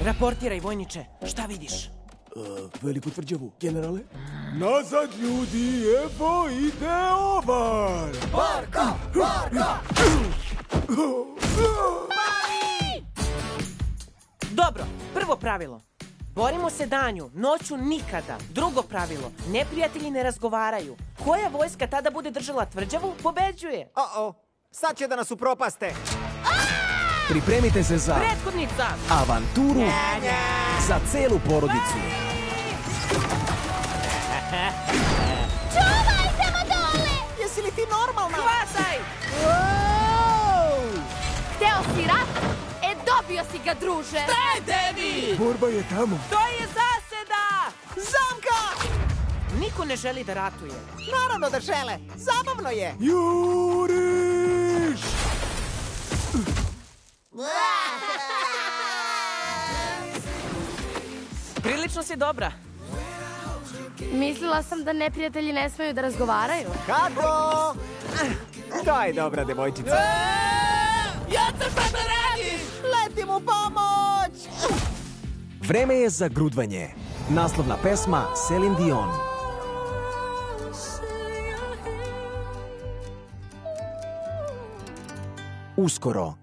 Raportiraj, vojniče, šta vidiš? Veliku tvrđavu, generale. Nazad, ljudi, evo ide ovar! Borko! Borko! Dobro, prvo pravilo. Borimo se danju, noću nikada. Drugo pravilo, neprijatelji ne razgovaraju. Koja vojska tada bude držala tvrđavu, pobeđuje. Sad će da nas upropaste. Pripremite se za Prethodnica! avanturu za celu porodicu. Čuvajte me dole! Jesi li ti normalna? Hvataj! Hteo si rat? Dobio si ga, druže! Šta je, Devi? Borba je tamo. To je zaseda! Zamka! Niko ne želi da ratuje. Naravno da žele. Zabavno je. Juriš! Prilično si dobra. Mislila sam da neprijatelji ne smeju da razgovaraju. Kako? To je dobra devojčica. Jaca, šta da radiš? Letim u pomoć! Vreme je za grudvanje. Naslovna pesma Celine Dion. Uskoro